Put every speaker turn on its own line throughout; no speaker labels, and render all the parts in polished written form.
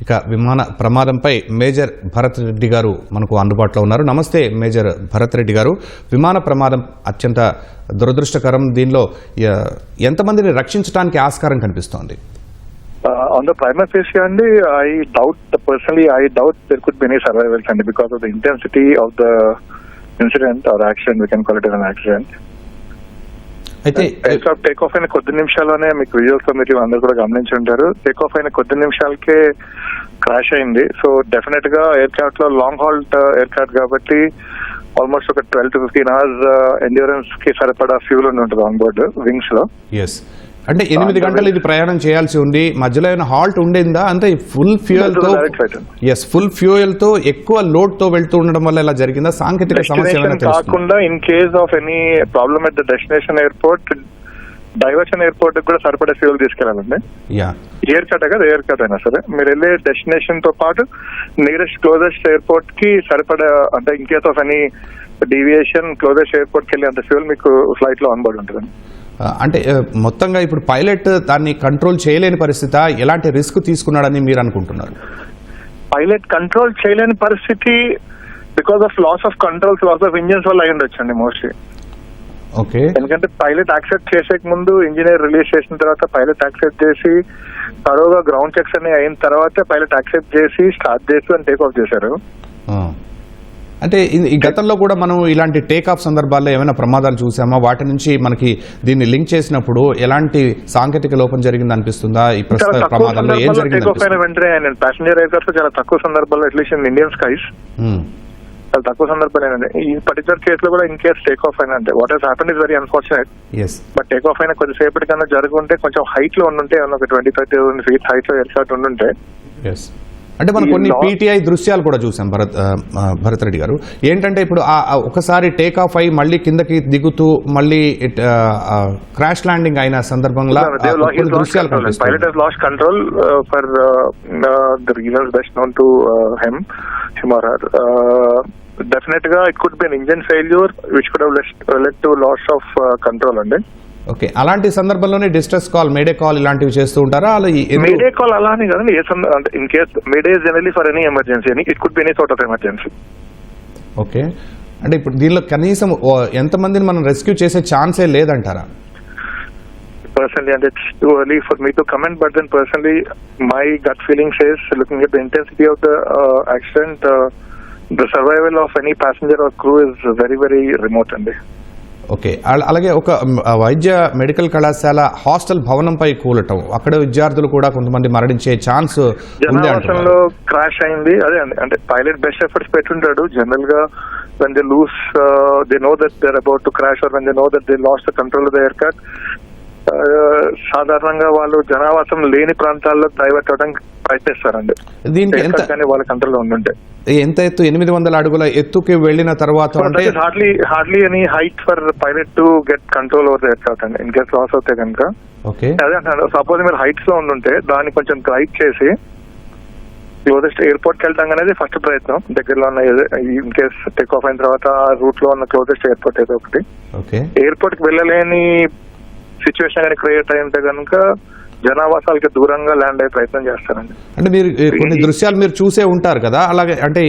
ఇక విమాన ప్రమాదంపై మేజర్ భరత్ రెడ్డి గారు మనకు అందుబాటులో ఉన్నారు. నమస్తే మేజర్ భరత్ రెడ్డి గారు. విమాన ప్రమాదం అత్యంత దురదృష్టకరం. దీనిలో ఎంతమందిని రక్షించడానికి ఆస్కారం కనిపిస్తోంది?
On the prima facie, I doubt there could be any survivors, and because of the intensity of the incident or accident, we can call it an accident. అయితే టేక్ ఆఫ్ అయిన కొద్ది నిమిషాల్లోనే మీకు విజువల్స్ లో మీరు అందరూ కూడా గమనించి ఉంటారు. టేక్ ఆఫ్ అయిన కొద్ది నిమిషాలకే క్రాష్ అయింది. సో డెఫినెట్ గా ఎయిర్ క్రాఫ్ట్ లో లాంగ్ హాల్ట్ ఎయిర్ క్రాఫ్ట్ కాబట్టి ఆల్మోస్ట్ ఒక 12 to 15 hours ఎండ్యూరెన్స్ కి సరిపడా ఫ్యూల్ ఉంటుంది ఆన్ బోర్డ్ వింగ్స్ లో.
అంటే 8 గంటలు ఇది ప్రయాణం చేయాల్సి ఉంది. మధ్యలో ఏమైనా హాల్ట్ ఉండిందా? అంటే ఫుల్ ఫ్యూయల్ తో ఎక్కువ లోడ్ తో వెళ్తూ ఉండడం వల్ల ఇలా జరిగిందా? సాంకేతిక సమస్య
కాకుండా in case of any problem at the destination airport, diversion airport కూడా సరిపడే ఫ్యూల్ తీసుకెళ్లాలండి. ఎయిర్ కట్ కదా, ఎయిర్ కట్ అయినా సరే మీరు వెళ్ళే డెస్టినేషన్ తో పాటు నియరెస్ట్ క్లోజెస్ట్ ఎయిర్పోర్ట్ కి సరిపడా, అంటే in case of any deviation closest airport కి వెళ్ళి అంత ఫ్యూల్ మీకు ఫ్లైట్ లో ఆన్బోర్డ్ ఉంటుంది.
అంటే మొత్తంగా ఇప్పుడు పైలట్ దాన్ని కంట్రోల్ చేయలేని పరిస్థితి, ఎలాంటి రిస్క్ తీసుకున్నాడని మీరు అనుకుంటున్నారు?
పైలట్ కంట్రోల్ చేయలేని పరిస్థితి because of loss of controls, loss of engines వల్ల అయి ఉండొచ్చండి మోస్ట్లీ. ఎందుకంటే పైలట్ యాక్సెప్ట్ చేసే ముందు, ఇంజనీర్ రిలీజ్ చేసిన తర్వాత పైలట్ యాక్సెప్ట్ చేసి తరోగా గ్రౌండ్ చెక్స్ అన్ని అయిన తర్వాత పైలట్ యాక్సెప్ట్ చేసి స్టార్ట్ చేసి అని టేక్ ఆఫ్ చేశారు.
అంటే ఈ గతంలో కూడా మనం ఇలాంటి టేక్ ఆఫ్ సందర్భాల్లో ఏమైనా ప్రమాదాలు చూసామా? వాటి నుంచి మనకి దీన్ని లింక్ చేసినప్పుడు ఎలాంటి సాంకేతిక లోపం జరిగింది అనిపిస్తుందా? ఈ ప్రస్తుత ప్రమాదంలో ఏం జరిగింది?
ప్యాసింజర్ ఎయిర్ క్రాఫ్ట్ చాలా తక్కువ సందర్భాల్లో, అట్లీస్ట్ ఇన్ ఇండియన్ స్కైస్ చాలా తక్కువ సందర్భాలు. ఈ పర్టికులర్ కేసులో కూడా ఇన్ కేస్ టేక్ ఆఫ్ అయినా, అంటే what has happened is very unfortunate. But take off అయినా కొద్దిసేపటి కన్నా జరుగుంటే, కొంచెం హైట్ లో ఉండుంటే, ఒక 20-30 feet హైట్ లో ఎయిర్ క్రాఫ్ట్ ఉండుంటే.
అంటే మనం కొన్ని పీటీఐ దృశ్యాలు కూడా చూసాం భరత్ రెడ్డి గారు. ఏంటంటే ఇప్పుడు ఒకసారి టేక్ ఆఫ్ అయ్యి మళ్ళీ కిందకి దిగుతూ మళ్ళీ క్రాష్ ల్యాండింగ్ అయిన సందర్భంలో దృశ్యాలు కనిపిస్తాయి.
Pilot has lost control for the reasons best known to him or her. Definite గా it could be an engine failure which could have led to loss of control అండి.
ఓకే, అలాంటి సందర్భంలోనే distress call, May Day call ఇలాంటివి చేస్తూ ఉంటారా?
May Day call అలానే కదండి. In case mayday is generally for any emergency, it could be any sort of emergency.
Okay, అంటే ఇప్పుడు దీనిలో కనీసం ఎంతమందిని మనం రెస్క్యూ చేసే ఛాన్సే లేదంటారా?
Personally, and it's too early for me to comment, but then personally my gut feeling says, looking at the intensity of the accident, the survival of any passenger or crew is very, very remote అండి.
Okay, అలాగే ఒక వైద్య medical కళాశాల hostel భవనంపై కూలటం, అక్కడ విద్యార్థులు కూడా కొంతమంది మరణించే ఛాన్స్
జనావాసంలో క్రాష్ అయింది. అదే అండి, అంటే పైలట్ బెస్ట్ ఎఫర్ట్స్ పెట్టుంటాడు. జనరల్ గా when they lose, they know that they're about to crash, or when they know that they lost the control of the aircraft, సాధారణంగా వాళ్ళు జనావాసం లేని ప్రాంతాల్లో డైవర్ట్ అవడానికి ప్రయత్నిస్తారండి.
దీనికి
వాళ్ళ కంట్రోల్లో ఉండుంటే
ఎంత ఎత్తు? 800 అడుగుల ఎత్తుకి వెళ్లిన తర్వాత
hardly any height for pilot to get control over the aircraft అండి. ఇన్ కేస్ లాస్ అవుతే కనుక, అదే అంటారు, సపోజ్ మీరు హైట్స్ లో ఉండుంటే దాన్ని కొంచెం రైట్ చేసి క్లోజెస్ట్ ఎయిర్పోర్ట్ కి వెళ్తాం అనేది ఫస్ట్ ప్రయత్నం. దగ్గరలో ఉన్న ఇన్ కేస్ టేక్ ఆఫ్ అయిన తర్వాత రూట్ లో ఉన్న క్లోజెస్ట్ ఎయిర్పోర్ట్ ఏదో ఒకటి. ఎయిర్పోర్ట్ కి వెళ్ళలేని సిచ్యువేషన్ కానీ క్రియేట్ అయింటే కనుక జనావాసాలకి దూరంగా ల్యాండ్ అయ్యే ప్రయత్నం చేస్తారండి.
అంటే మీరు కొన్ని దృశ్యాలు మీరు చూసే ఉంటారు కదా, అలాగే అంటే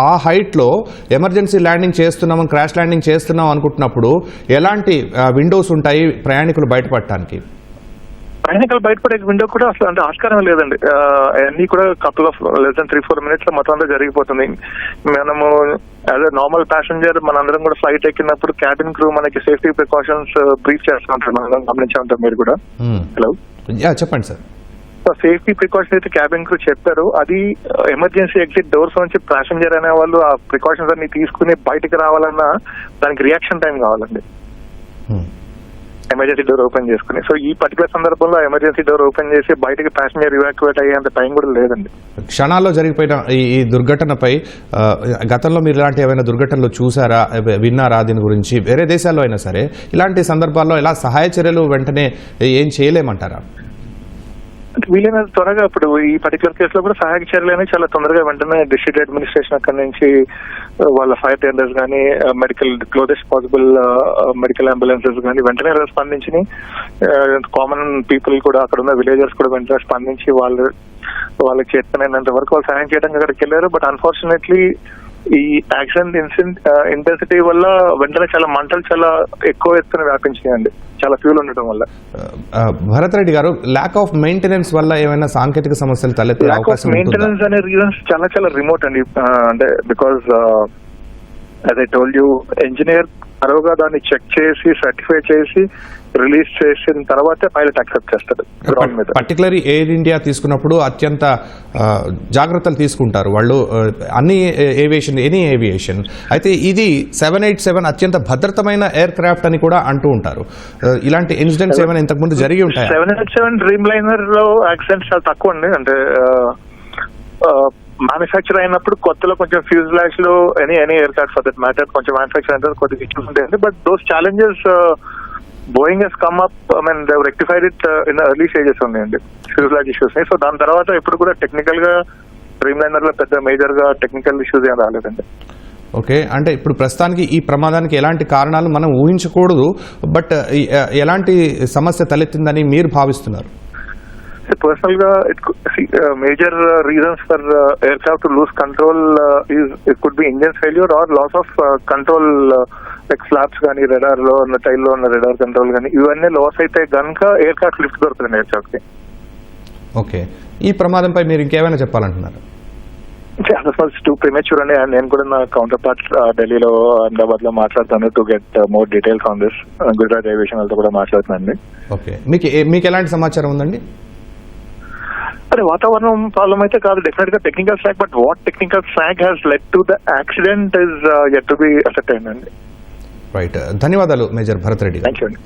ఆ హైట్ లో ఎమర్జెన్సీ ల్యాండింగ్ చేస్తున్నాం, క్రాష్ ల్యాండింగ్ చేస్తున్నాం అనుకుంటున్నప్పుడు ఎలాంటి విండోస్ ఉంటాయి ప్రయాణికులు బయటపడటానికి?
ప్రయాణికులు బయటపడే విండో కూడా అసలు అంటే ఆస్కారం లేదండి. అన్ని కూడా couple of less than 3-4 minutes లో మొత్తం అంతా జరిగిపోతుంది. మనము యాజ్ ఎ నార్మల్ ప్యాసింజర్ మనందరం కూడా ఫ్లైట్ ఎక్కినప్పుడు క్యాబిన్ క్రూ మనకి సేఫ్టీ ప్రికాషన్స్ బ్రీఫ్ చేస్తూ ఉంటారు, మనం గమనించే ఉంటాం మీరు కూడా. హలో,
చెప్పండి సార్.
సేఫ్టీ ప్రికాషన్స్ అయితే క్యాబిన్ క్రూ చెప్పారు. అది ఎమర్జెన్సీ ఎగ్జిట్ డోర్స్ నుంచి ప్యాసింజర్ అనే వాళ్ళు ఆ ప్రికాషన్స్ అన్ని తీసుకుని బయటకు రావాలన్నా దానికి రియాక్షన్ టైం కావాలండి, ఎమర్జెన్సీ డోర్ ఓపెన్ చేసుకుని. సో ఈ పర్టికులర్ సందర్భంలో ఎమర్జెన్సీ డోర్ ఓపెన్ చేసి బయటకి ప్యాసింజర్ ఇవాక్యువేట్ అయ్యేంత టైం కూడా లేదండి.
క్షణాల్లో జరిగిపోయిన ఈ దుర్ఘటనపై గతంలో మీరు ఇలాంటి ఏమైనా దుర్ఘటనలు చూసారా, విన్నారా? దీని గురించి వేరే దేశాల్లో అయినా సరే ఇలాంటి సందర్భాల్లో ఇలా సహాయ చర్యలు వెంటనే ఏం చేయలేమంటారా?
అంటే వీలైనంత త్వరగా ఇప్పుడు ఈ పర్టికులర్ కేసులో కూడా సహాయక చర్యలు అనేవి చాలా తొందరగా వెంటనే డిస్ట్రిక్ట్ అడ్మినిస్ట్రేషన్ అక్కడి నుంచి వాళ్ళ ఫైర్ టెండర్స్ కానీ medical closest possible medical ambulances కానీ వెంటనే స్పందించి కామన్ పీపుల్ కూడా అక్కడ ఉన్న విలేజర్స్ కూడా వెంటనే స్పందించి వాళ్ళకి చేతనైనంత వరకు వాళ్ళు సహాయం చేయడానికి అక్కడికి వెళ్ళారు. బట్ అన్ఫార్చునేట్లీ ఈ యాక్సిడెంట్ ఇంటెన్సిటీ వల్ల వెంటనే చాలా మంటలు చాలా ఎక్కువ ఎత్తున వ్యాపించాయండి, చాలా ఫ్యూల్ ఉండటం వల్ల.
భరత్ రెడ్డి గారు, ల్యాక్ ఆఫ్ మెయింటెనెన్స్ వల్ల ఏమైనా సాంకేతిక సమస్యలు తలెత్తే అవకాశం ఉంటుందా?
మెయింటెనెన్స్ అనే రీజన్స్ చాలా చాలా రిమోట్ అండి. అంటే because as I told you, engineer తరువుగా దాన్ని చెక్ చేసి సర్టిఫై చేసి రిలీజ్ చేసిన తర్వాతే పైలట్ యాక్సెప్ట్ చేస్తారు గ్రౌండ్ మీద.
పర్టికులర్ ఎయిర్ ఇండియా తీసుకున్నప్పుడు అత్యంత జాగ్రత్తలు తీసుకుంటారు వాళ్ళు, అన్ని ఎనీ ఏవియేషన్. అయితే ఇది 787 అత్యంత భద్రతమైన ఎయిర్ క్రాఫ్ట్ అని కూడా అంటూ ఉంటారు. ఇలాంటి ఇన్సిడెంట్స్ ఏమైనా ఇంతకుముందు జరిగి ఉంటాయి?
787 డ్రీమ్ లైనర్ లో యాక్సిడెంట్స్ చాలా తక్కువ అండి. అంటే మ్యానుఫ్యాక్చర్ అయినప్పుడు కొత్తలో కొంచెం ఫ్యూజ్లాజ్ లో any air craft for that matter కొంచెం మ్యానుఫ్యాక్చర్ అయిన కొద్దిగా ఇష్యూస్ ఉంటాయండి. But those challenges Boeing has come up, I mean, they've rectified it in the early stages ఉన్నాయండి ఫ్యూజ్లాజ్ ఇష్యూస్ ని. సో దాని తర్వాత ఇప్పుడు కూడా టెక్నికల్ గా డ్రీమ్ లైనర్ లో పెద్ద మేజర్ గా టెక్నికల్ ఇష్యూస్ ఏం రాలేదండి.
ఓకే, అంటే ఇప్పుడు ప్రస్తుతానికి ఈ ప్రమాదానికి ఎలాంటి కారణాలు మనం ఊహించకూడదు, బట్ ఎలాంటి సమస్య తలెత్తిందని మీరు భావిస్తున్నారు?
పర్సనల్ గా major reasons for aircraft to lose control it could be engine failure or loss of control, like flaps కానీ రెడార్ లో ఉన్న టైల్ లో ఉన్న రెడార్ కంట్రోల్ కానీ ఇవన్నీ లాస్ అయితే కనుక ఎయిర్ క్రాఫ్ట్ లిఫ్ట్ దొరుకుతుంది ఎయిర్ క్రాఫ్ట్ కి.
ఓకే, ఈ ప్రమాదంపై మీరు ఇంకేమైనా చెప్పాలంటున్నారు?
టూ ప్రిమేచ్యూర్ అండి. నేను కూడా నా కౌంటర్ పార్ట్ ఢిల్లీలో అహ్మదాబాద్ లో మాట్లాడతాను to get more details on this. Gujarat aviation వాళ్ళతో కూడా మాట్లాడుతున్నాండి.
ఓకే, మీకు ఎలాంటి సమాచారం ఉందండి?
అదే వాతావరణం ప్రాబ్లం అయితే కాదు, డెఫినెట్ గా technical stock. But what technical stock has led to the accident is yet to be ascertained అండి.
రైట్, ధన్యవాదాలు major Bharat Reddy.
Thank you అండి.